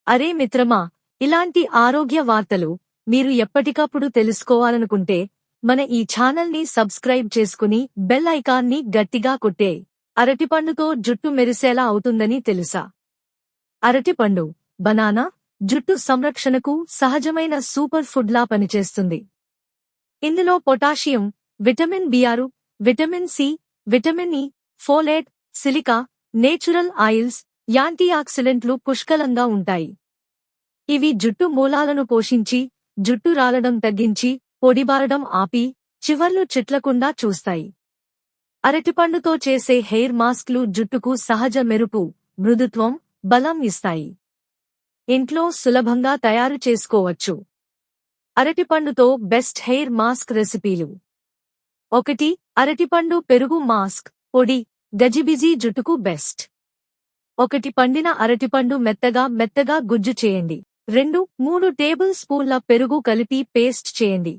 అరే మిత్రమా, ఇలాంటి ఆరోగ్య వార్తలు మీరు ఎప్పటికప్పుడు తెలుసుకోవాలనుకుంటే మన ఈ ఛానల్ని సబ్స్క్రైబ్ చేసుకుని బెల్ ఐకాన్ని గట్టిగా కొట్టే. అరటిపండుతో జుట్టు మెరిసేలా అవుతుందని తెలుసా? అరటిపండు, బనానా, జుట్టు సంరక్షణకు సహజమైన సూపర్ ఫుడ్లా పనిచేస్తుంది. ఇందులో పొటాషియం, విటమిన్ బి6, vitamin C, vitamin E, folate, silica, natural oils, యాంటీఆక్సిడెంట్లు పుష్కలంగా ఉంటాయి. ఇవి జుట్టు మూలాలను పోషించి, జుట్టు రాలడం తగ్గించి, పొడిబారడం ఆపి, చివర్లు చిట్లకుండా చూస్తాయి. అరటిపండుతో చేసే హెయిర్ మాస్క్లు జుట్టుకు సహజ మెరుపు, మృదుత్వం, బలం ఇస్తాయి. ఇంట్లో సులభంగా తయారు చేసుకోవచ్చు. అరటిపండుతో బెస్ట్ హెయిర్ మాస్క్ రెసిపీలు. 1. అరటిపండు పెరుగు మాస్క్ పొడి, గజిబిజి జుట్టుకు బెస్ట్. 1. పండిన అరటిపండు మెత్తగా గుజ్జు చేయండి. 2. 3 టేబుల్ స్పూన్ల పెరుగు కలిపి పేస్ట్ చేయండి.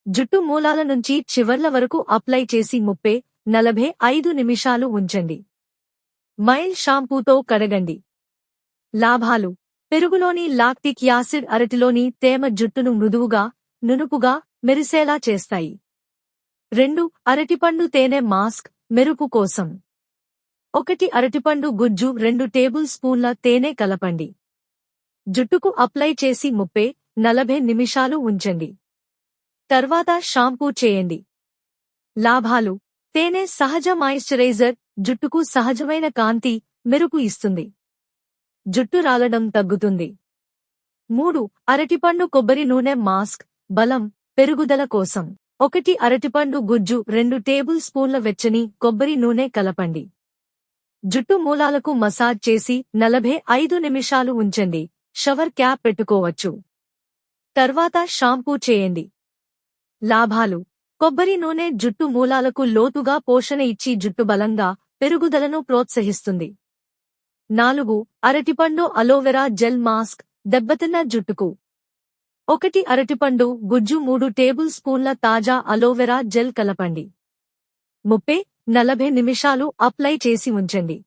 జుట్టు మూలాల నుంచి చివర్ల వరకు అప్లై చేసి 30-45 నిమిషాలు ఉంచండి. మైల్డ్ షాంపూతో కడగండి. లాభాలు: పెరుగులోని లాక్టిక్ యాసిడ్ అరటిలోని తేమ జుట్టును మృదువుగా, నునుపుగా, మెరిసేలా చేస్తాయి. 2. అరటిపండు తేనె మాస్క్ మెరుపు కోసం. 1. అరటిపండు గుజ్జు 2 టేబుల్ స్పూన్ల తేనె కలపండి. జుట్టుకు అప్లై చేసి 30-40 నిమిషాలు ఉంచండి. తర్వాత షాంపూ చేయండి. లాభాలు: తేనె సహజ మాయిశ్చరైజర్, జుట్టుకు సహజమైన కాంతి, మెరుపు ఇస్తుంది. జుట్టు రాలడం తగ్గుతుంది. 3. అరటిపండు కొబ్బరి నూనె మాస్క్ బలం, పెరుగుదల కోసం. 1. అరటిపండు గుజ్జు 2 టేబుల్ స్పూన్ల వెచ్చని కొబ్బరి నూనె కలపండి. జుట్టు మూలాలకు మసాజ్ చేసి 45 నిమిషాలు ఉంచండి. షవర్ క్యాప్ పెట్టుకోవచ్చు. తర్వాత షాంపూ చేయండి. లాభాలు: కొబ్బరి నూనె జుట్టు మూలాలకు లోతుగా పోషణ ఇచ్చి జుట్టు బలంగా, పెరుగుదలను ప్రోత్సహిస్తుంది. 4. అరటిపండు అలోవెరా జెల్ మాస్క్ దెబ్బతిన్న జుట్టుకు. 1. అరటిపండు గుజ్జు 3 టేబుల్ స్పూన్ల తాజా అలోవెరా జెల్ కలపండి. 30-40 నిమిషాలు అప్లై చేసి ఉంచండి.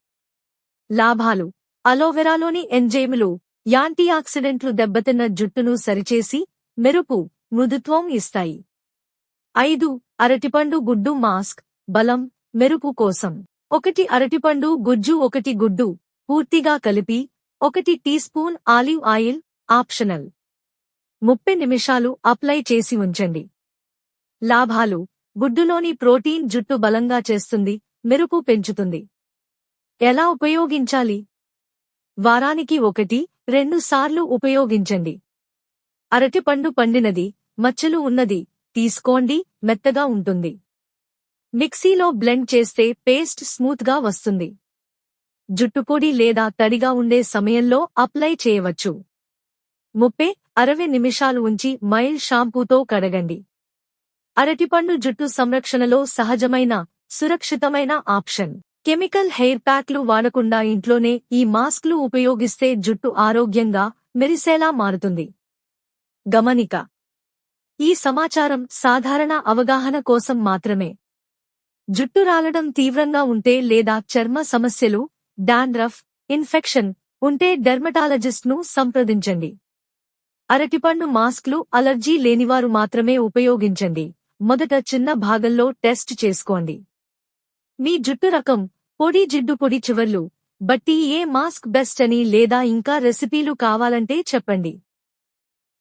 లాభాలు: అలోవెరాలోని ఎంజైములు, యాంటీఆక్సిడెంట్లు దెబ్బతిన్న జుట్టును సరిచేసి, మెరుపు, మృదుత్వం ఇస్తాయి. 5. అరటిపండు గుడ్డు మాస్క్ బలం, మెరుపు కోసం. 1. అరటిపండు గుజ్జు 1 గుడ్డు పూర్తిగా కలిపి 1 teaspoon olive oil optional. 30 నిమిషాలు అప్లై చేసి ఉంచండి. లాభాలు: గుడ్డులోని ప్రోటీన్ జుట్టు బలంగా చేస్తుంది, మెరుపు పెంచుతుంది. ఎలా ఉపయోగించాలి? వారానికి 1-2 సార్లు ఉపయోగించండి. అరటిపండు పండినది, మచ్చలు ఉన్నది తీసుకోండి, మెత్తగా ఉంటుంది. మిక్సీలో బ్లెండ్ చేస్తే పేస్ట్ స్మూత్గా వస్తుంది. జుట్టు పొడి లేదా తడిగా ఉండే సమయంలో అప్లై చేయవచ్చు. 30-60 నిమిషాలు ఉంచి మైల్డ్ షాంపూతో కడగండి. అరటిపండు జుట్టు సంరక్షణలో సహజమైన, సురక్షితమైన ఆప్షన్. కెమికల్ హెయిర్ ప్యాక్లు వాడకుండా ఇంట్లోనే ఈ మాస్క్లు ఉపయోగిస్తే జుట్టు ఆరోగ్యంగా, మెరిసేలా మారుతుంది. గమనిక: ఈ సమాచారం సాధారణ అవగాహన కోసం మాత్రమే. జుట్టు రాలడం తీవ్రంగా ఉంటే లేదా చర్మ సమస్యలు, డాండ్రఫ్, ఇన్ఫెక్షన్ ఉంటే డెర్మటాలజిస్ట్ను సంప్రదించండి. అరటిపండు మాస్క్లు అలర్జీ లేనివారు మాత్రమే ఉపయోగించండి. మొదట చిన్న భాగంలో టెస్ట్ చేసుకోండి. మీ జుట్టు రకం, పొడి జిడ్డు పొడి చివర్లు బట్టి ఏ మాస్క్ బెస్ట్ అని లేదా ఇంకా రెసిపీలు కావాలంటే చెప్పండి.